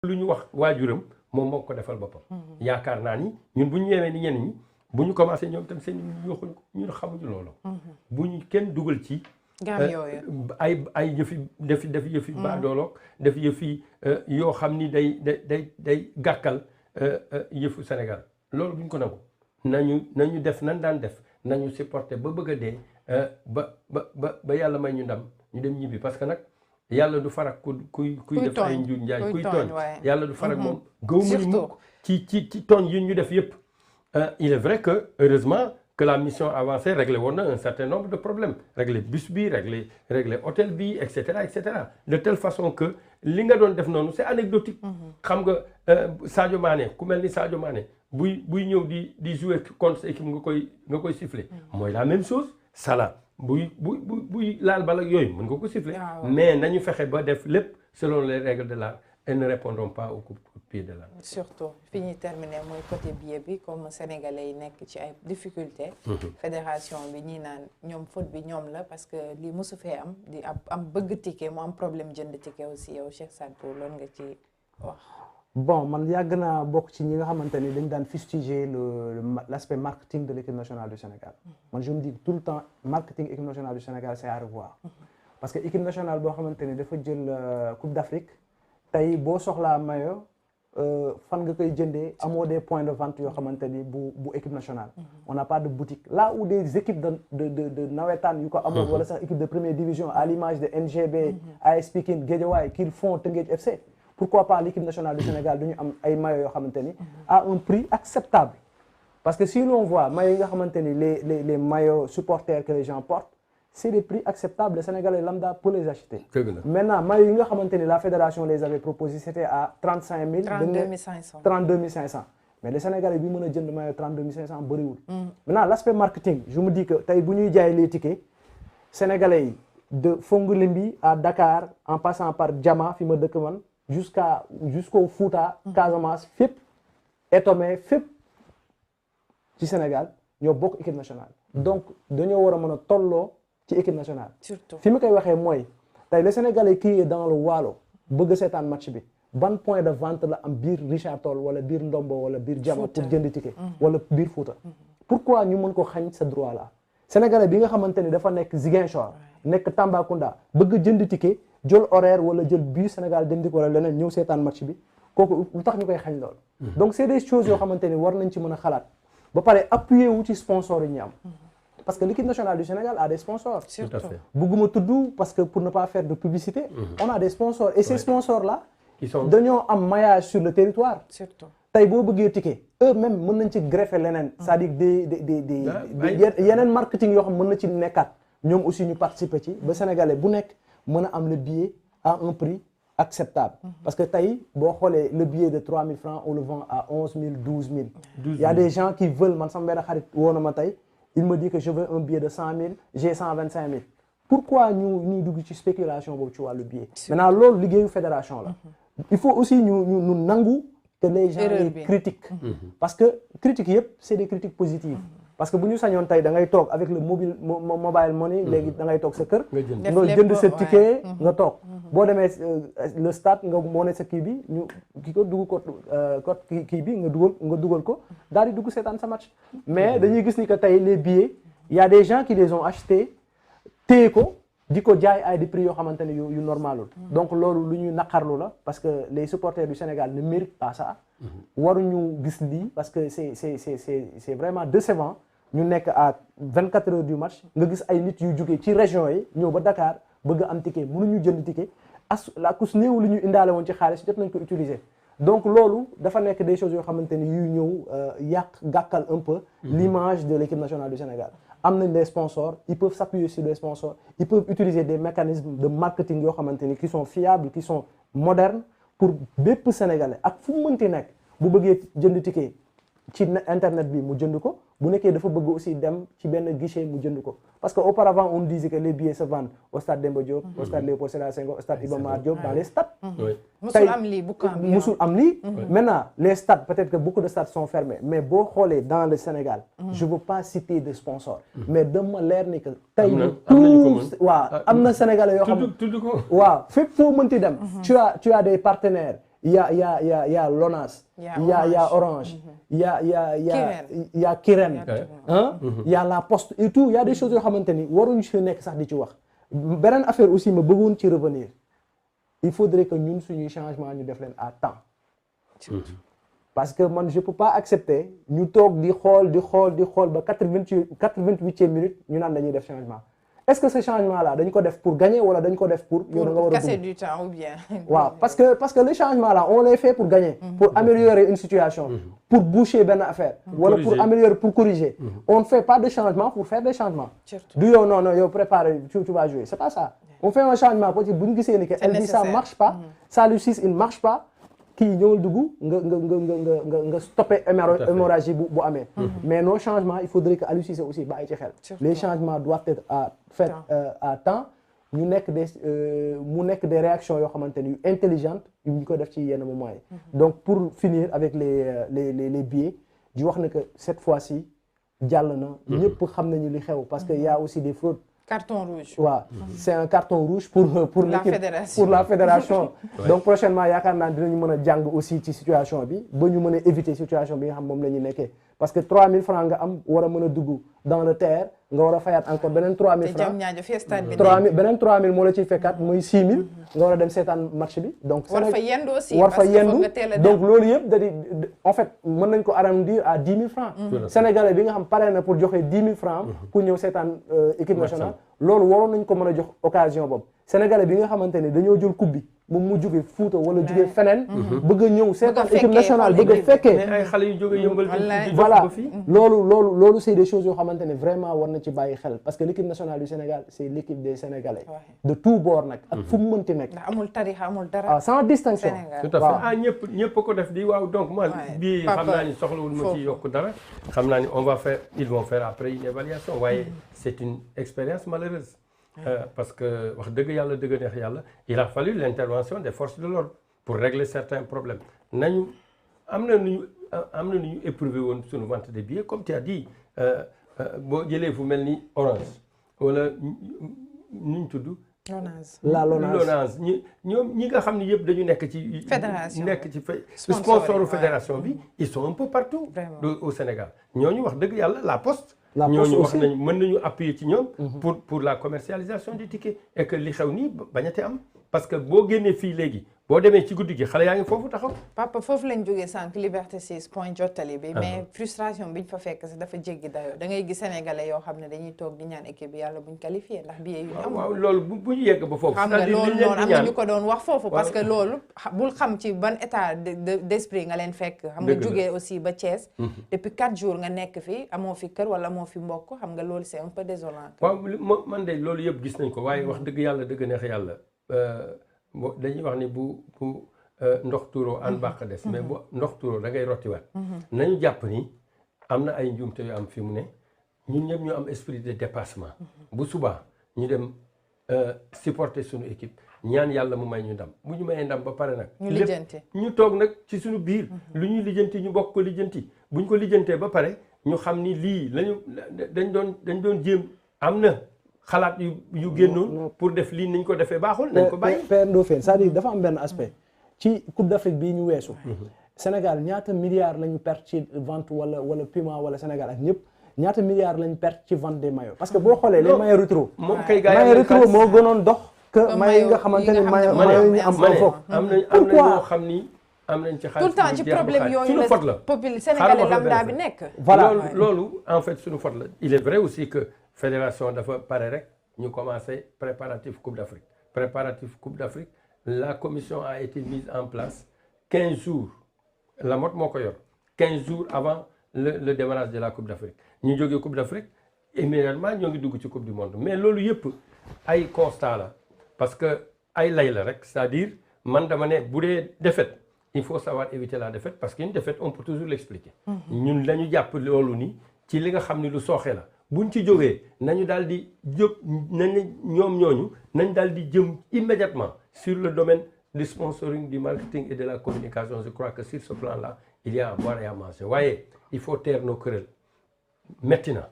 lu ñu wax waajuram moom moo ko defal boppam. yaakaar naa ni ñun bu ñu ñëwee ni ñenn ñi bu ñu commencé ñoom tam seen ñu waxuñ ko ñun xamuñu loolu. bu ñu kenn dugal ci. gaam yooyu ay yëfi def yëfi baadooloog def yëfi yoo xam ni day gàkkal yëfu Sénégal loolu buñ ko nangu nañu def nan daan def nañu supporter ba bëgg a dee ba yàlla may ñu ndam ñu dem ñibbi parce que nag yàlla du farak kuy def ay njuuj njaay kuy tooñ yàlla du farak moom gëw mu mukk ci tooñ yi ñu def yëpp il est vrai que heureusement que la mission avancée réglé woon na un certain nombre de problèmes réglé bus bi réglé hôtel bi et cetera de telle façon que li nga doon def noonu c'est anecdotique xam nga Sadio Mané ku mel ni Sadio Mané buy ñëw di jouer contre sa équipe nga koy siffler mooy la même chose Salah buy laal bal ak yooyu mën nga ko siffler mais nañu fexe ba def lépp selon les règles de l'art et ne répondront pas au coup de pied de l'art. surtout fi ñuy terminer mooy côté billet bi comme sénégalais yi nekk ci ay difficultés. fédération bi ñii naan ñoom faute bi ñoom la parce que lii mosu fee am di am bëgg ticket mu am problème jënd ticket aussi yow Cheikh Sadbou loolu nga ci wax. bon man yàgg naa bokk ci ñi nga xamante ni dañ daan fustiger l'aspect marketing de l'équipe nationale du Sénégal. man je me dis tout le temps marketing équipe nationale du Sénégal c'est à revoir. parce que équipe nationale boo xamante ni dafa jël Coupe d'Afrique. tey boo soxlaa maillot fan nga koy jëndee amoo des points de vente yoo xamante ni bu équipe nationale. on n'a pas de boutique là où des équipes de nawetaan yu ko amoon wala sax équipe de première division à l'image de NGB AS Pikine Guédiawaye qu'ils font Teungueth FC pourquoi pas l'équipe nationale du Sénégal duñu am ay maillots yoo xamante ni à un prix acceptable parce que si l'on voit maillots yi nga xamante ni les maillots supporters que les gens portent c'est des prix acceptables les Sénégalais lambda peut les acheter. Maintenant maillots yi nga xamante ni la fédération les avait proposé c'était à 35 000. 32 500 mais les Sénégalais bi mën a jënd maillot 32 500 bëriwul. Maintenant l'aspect marketing je me dis que tey bu ñuy jaay les tickets Sénégalais yi de Fongolimbi à Dakar en passant par Diama fi ma dëkk man jusqu'au Fouta. Casamance fépp Etomé fépp ci Sénégal ñoo bokk équipe nationale. donc dañoo war a mën a tolloo. ci équipe nationale. surtout fi ma koy waxee mooy tey le Sénégalais qui est dans le Waalo bëgg seetaan match bi ban point de vente la am biir Richard Toll wala biir Ndombo wala biir Diama pour jënd ticket. wala biir Fouta. pourquoi ñu mën ko xañ ce droit là. Sénégalais bi nga xamante ni dafa nekk Ziguinchor nekk Tambacounda bëgg jënd ticket jël horaire wala jël bus Sénégal jënd ko wala leneen ñëw seetaan match bi kooku lu tax ñu koy xañ lool. donc c'est des choses yoo xamante ni war nañ ci mën a xalaat ba pare appuyer wu ci sponsor yi ñu am. parce que l'équipe nationale du Sénégal a des sponsors. Tout à fait. Bëgguma tudd parce que pour ne pas faire de publicité. on a des sponsors et ces sponsors là. dañoo am maillage sur le territoire. surtout tey boo bëggee ticket eux-mêmes mën nañ ci greffer leneen. c'est-à-dire des yeneen marketing yoo xam mën na ci nekkaat ñoom aussi ñu participer ci ba sénégalais bu nekk mën a am le billet à un prix acceptable. parce que tey boo xoolee le billet de 3 000 francs on le vend à 11 000 12 000. il y a des gens qui veulent man sama benn xarit woo na ma tey. il me dit que je veux un billet de 100 000 j'ai 125 000 pourquoi ñuy dugg ci spéculation boobu ci wàllu billet. maintenant loolu liggéeyu fédération la. il faut aussi ñu nangu que les gens les critiquent. parce que critiques yëpp c'est des critiques positives. parce que bu ñu sañoon tey da ngay toog avec le mobile money léegi da ngay toog sa kër. nga jënd sa ticket nga toog. boo demee le stade nga wane sa kii bi ñu kii ko dugg ko code kii bi nga dugal ko daal di dugg seetaan sa match. mais dañuy gis ni que tey les billets il y a des gens qui les ont achetés téye ko di ko jaay ay des prix yoo xamante ne yu normalul donc loolu lu ñuy naqarlu la parce que les supporters du Sénégal ne méritent pas ça. waruñu gis lii parce que c'est vraiment décevant. ñu nekk à 24 heures du match nga gis ay nit yu jógee ci région yi ñëw ba Dakar bëgg am ticket mënuñu jënd ticket la kus néew lu ñu indaale woon ci xaalis jot nañ ko utiliser donc loolu dafa nekk des choses yoo xamante ni yuy ñëw gàkkal un peu l'image de l'équipe nationale du Sénégal am nañ des sponsors ils peuvent s'appuyer sur des sponsors ils peuvent utiliser des mécanismes de marketing yoo xamante ni qui sont fiables qui sont modernes pour bépp Sénégalais ak fu mu mënti nekk bu bëggee jënd ticket ci internet bi mu jënd ko bu nekkee dafa bëgg aussi dem ci benn guichet mu jënd ko parce que auparavant on disait que les billets se vendent au stade Demba Diop au stade Léopold Sédar Senghor au stade Iba Mar Diop dans les stades. musul am lii maintenant les stades peut-être que beaucoup de stades sont fermés mais boo xoolee dans le Sénégal je veux pas citer de sponsors mais dama leer ni que tey waaw am na Sénégalais yoo xam tudd ko waaw fépp foo mënti dem tu as des partenaires il y a Lonas, il y a Orange, il y a Kirène, il y a La Poste et tout. Il y a des choses yoo xamante ni waruñu si nekk sax di ci wax. Beneen affaire aussi ma bëggoon ci revenir. Il faudrait que ñun suñuy changement ñu def leen à temps. Parce que man je peux pas accepter ñu toog di xool ba 88e minute ñu naan dañuy def changement. Est-ce que ce changement là dañ ko def pour gagner wala dañ ko def pour yow da nga war a casser du temps ou bien waaw parce que les changements là on les fait pour gagner pour améliorer une situation pour boucher benn affaire wala pour améliorer pour corriger on ne fait pas de changement pour faire des changements du yow non yow préparer tu vas jouer c'est pas ça on fait un changement parce que bu ñu gisee ni que elle dit ça marche pas ça Lucie il marche pas kii ñëwal dugg nga stopper hémorragie bu amee mais nos changements il faudrait que Aliou Cissé aussi bàyyi ci xel les changements doivent être faits à temps mu nekk des réactions yoo xamante ni yu intelligentes yu ñu ko def ci yenn moments yi donc pour finir avec les billets di wax ne que cette fois-ci jàll na ñëpp xam nañu li xew parce que y a aussi des fraudes. Carton rouge. waaw c'est un carton rouge pour la fédération. Donc prochainement yaakaar naa dinañu mën a jàng aussi ci situation bi ba ñu mën a éviter situation bi nga xam moom la ñu nekkee parce que 3000 francs nga am war a mën a dugg dans le terre nga war a fayaat encore beneen 3000 francs beneen 3000 moo la ciy fekkaat muy 6000 nga war a dem seetaan match bi donc war fa yendu aussi war fa yendu donc loolu yëpp da di en fait mën nañ ko arrondir à 10 000 francs sénégalais bi nga xam pare na pour joxe 10 000 francs pour ñëw seetaan équipe nationale loolu waroon nañ ko mën a jox occasion boobu sénégalais bi nga xamante ne dañoo jël coupe bi moom mu jóge Fuuta wala jóge feneen bëgg a ñëw seetaan équipe nationale bëgg a fekkee ay xale yu jóge yëmbal voilà loolu c'est des choses yoo xamante ne vraiment war na ci bàyyi xel parce que l'équipe nationale du Sénégal c'est l'équipe des Sénégalais de tout bord nag ak fu mu mënti nekk amul tarixa amul dara sans distinction tout à fait ñëpp ko def di waaw donc moi bii xam naa ni soxlawul ma ci yokk dara xam naa ni ils vont faire après une évaluation waaye c'est une expérience malheureuse parce que wax dëgg yàlla dëgg neex yàlla il a fallu l'intervention des forces de l'ordre pour régler certains problèmes am na nu ñu éprouvé woon suñu vente de billets comme tu as dit boo jëlee fu mel ni Orange wala ñu tudd Lonase ñi nga xam ne yëpp dañu nekk ci sponsoru fédération bi ils sont un peu partout au Sénégal ñooñu wax dëgg yàlla la Poste ñooñu wax nañ mën nañu appuyer ci ñoom pour la commercialisation du ticket et que li xew nii bañate am parce que boo génnee fii léegi boo demee ci guddi gi xale yaa ngi foofu taxaw papa foofu lañ jógee sànq Liberté 6 point jottali bi mais frustration biñ fa fekk si dafa jéggi dayoo da ngay gis sénégalais yoo xam ne dañuy toog di ñaan équipe bi yàlla buñ qualifié ndax billet yu am waaw loolu bu ñu yegg ba foofu xam nga loolu noonu am na ñu ko doon wax foofu parce que loolu bul xam ci ban état d'esprit nga leen fekk xam nga jógee aussi ba Thiès depuis 4 jours nga nekk fi amoo fi kër wala amoo fi mbokk xam nga loolu c'est un peu désolant waaw man de loolu yëpp gis nañ ko waaye wax dëgg yàlla dëgg neex yàlla dañuy wax ni bu ndox tuuroo an bàq des mais bu ndox tuuroo da ngay rottiwaat nañu jàpp ni am na ay njuumte yu am fi mu ne ñun ñëpp ñu am esprit de dépassement bu subaa ñu dem supporter suñu équipe ñaan yàlla mu may ñu ndam bu ñu mayee ndam ba pare nag lépp ñu toog nag ci suñu biir lu ñuy lijjanti ñu bokk ko lijjanti buñ ko lijjantee ba pare ñu xam ni lii lañu dañ doon jéem am na xalaat yu génnoon pour def lii nañ ko defee baaxul nañ ko bàyyi Père Ndofène c'est-à-dire dafa am benn aspect ci Coupe d'Afrique bii ñu weesu Sénégal ñaata milliards lañu perte ci vente wala Puma wala Sénégal ak ñëpp ñaata milliards lañu perte ci vente des maillots parce que boo xoolee les maillots rétro maillots rétro moo gënoon dox que maillots yi nga xamante ne maillots yi ñu am foofu am na ñoo xam ni am nañ ci xaalis tout le temps ci problème yooyu suñu faute la populaire sénégalais lambda bi nekk voilà loolu en fait suñu faute la il est vrai aussi que fédération dafa pare rek ñu commencé préparatif Coupe d'Afrique la commission a été mise en place 15 jours la mot moo ko yor 15 jours avant le démarrage de la Coupe d'Afrique ñu jógee Coupe d'Afrique immédiatement ñoo ngi dugg ci Coupe du Monde mais loolu yëpp ay constat la parce que ay lay la rek c'est-à-dire man dama ne bu dee défaite il faut savoir éviter la défaite parce qu'une défaite on peut toujours l'expliquer ñun la ñu jàpp loolu ni ci li nga xam ni lu sooxe la buñ ci jógee nañu daal di jóg nañ daal di jëm immédiatement sur le domaine du sponsoring, du marketing et de la communication. Je crois que sur ce plan-là il y a à boire et à manger waaye il faut taire nos querelles metti na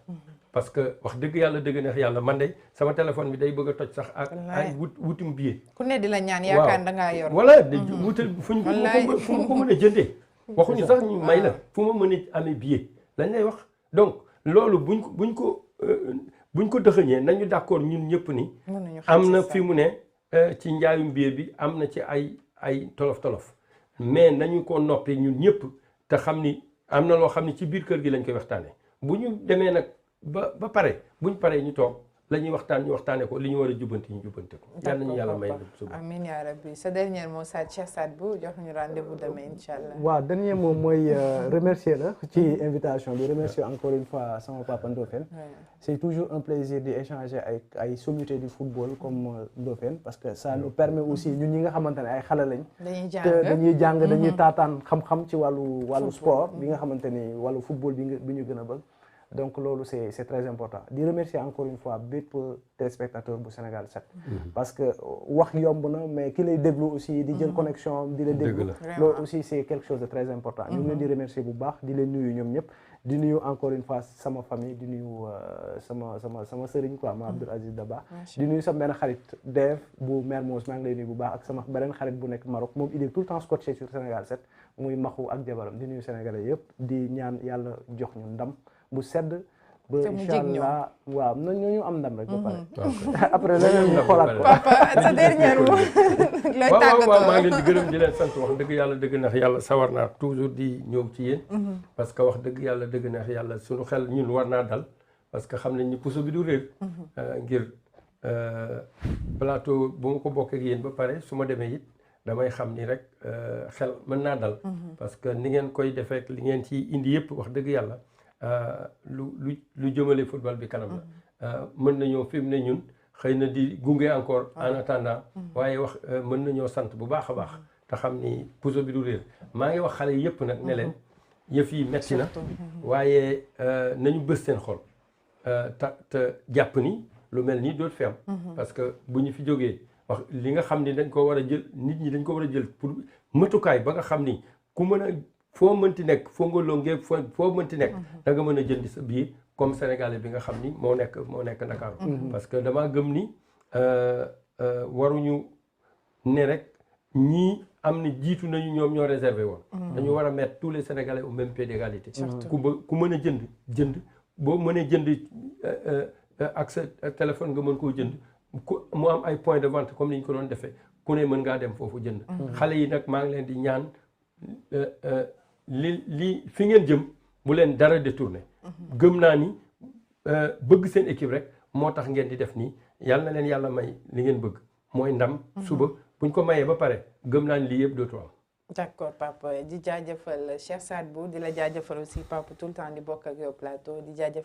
parce que wax dëgg yàlla dëgg neex yàlla man de sama téléphone bi day bëgg a toj sax ak ay wutum billet. ku ne di la ñaan yaakaar da ngaa yor. voilà wutal fu ma ko mën a jëndee. waxuñu sax ñu may la fu ma mën a amee billet lañ lay wax donc loolu buñ ko dëxëñee nañu d'accord ñun ñëpp ni. am na fi mu ne ci njaayum billet bi am na ci ay tolof mais nañu ko noppi ñun ñëpp te xam ni am na loo xam ni ci biir kër gi lañ koy waxtaanee bu ñu demee nag. ba pare buñ paree ñu toog la ñuy waxtaan ñu waxtaanee ko li ñu war a jubbanti ñu jubbante ko. yal nañu yàlla may suba. amiin yaa rabbi sa dernier mot Cheikh Sadbou jox ñu rendez-vous demain incha allah. waaw dernier mot mooy remercier la ci invitation bi remercier encore une fois sama papa Ndofène. c'est toujours un plaisir d'échanger avec ay sommités du football comme Ndofène parce que ça nous permet aussi ñun ñi nga xamante ne ay xale lañ. dañuy jàng dañuy taataan xam-xam ci wàllu sport bi nga xamante ni wàllu football bi ñu gën a bëgg. donc loolu c'est très important di remercier encore une fois bépp téléspectateur bu Sénégal 7 parce que wax yomb na mais ki lay déglu aussi di jël connexion di la déglu loolu aussi c'est quelque chose de très important ñu ngi leen di remercier bu baax di leen nuyu ñoom ñëpp di nuyu encore une fois sama famille di nuyu sama sëriñ quoi ma Abdoul Aziz Dabakh di nuyu sama benn xarit Dave bu Mermoz maa ngi lay nuyu bu baax ak sama beneen xarit bu nekk Maroc moom il est tout le temps scotché sur Sénégal 7 muy maxu ak jabaram di nuyu Sénégalais yëpp di ñaan yàlla jox ñu ndam bu sedd ba incha allah waaw na ñu am ndam rek ba pare après leneen ñu xoolaat ko papa sa dernier mot looy tàggatoo waaw maa ngi leen di gërëm di leen sant wax dëgg yàlla dëgg neex yàlla sawar naa toujours di ñëw ci yéen parce que wax dëgg yàlla dëgg neex yàlla suñu xel ñun war naa dal parce que xam nañ ni puso bi du réer ngir plateau bu ma ko bokk ak yéen ba pare su ma demee it damay xam ni rek xel mën naa dal parce que ni ngeen koy defee li ngeen ci indi yëpp wax dëgg yàlla lu jëmale football bi kanam la mën nañoo fi mu ne ñun xëy na di gunge encore en attendant waaye wax mën nañoo sant bu baax a baax te xam ni puso bi du réer maa ngi wax xale yëpp nag ne leen yëf yi metti na waaye nañu bës seen xol te jàpp ni lu mel nii dootu fi am parce que bu ñu fi jógee wax li nga xam ni dañ ko war a jël nit ñi dañ ko war a jël pour matukaay ba nga xam ni ku mën a foo mënti nekk foo nga longee foo mënti nekk da nga mën a jëndi sa biir comme sénégalais bi nga xam ni moo nekk Ndakaaru parce que damaa gëm ni waruñu ne rek ñii am na jiitu nañu ñoom ñoo réservé woon dañu war a mettre tous les sénégalais au même pied d'égalité ku mën a jënd boo mënee jënd ak sa téléphone nga mën koo jënd mu am ay point de vente comme ni ñu ko doon defee ku ne mën ngaa dem foofu jënd xale yi nag maa ngi leen di ñaan li fi ngeen jëm bu leen dara détourné gëm naa ni bëgg seen équipe rek moo tax ngeen di def nii yàlla na leen yàlla may li ngeen bëgg mooy ndam suba buñ ko mayee ba pare gëm naa ni lii yëpp dootu am. d'accord papa di jaajëfal Cheikh Sadbou di la jaajëfal aussi papa tout le temps di bokk ak yow plateau di jaajëfal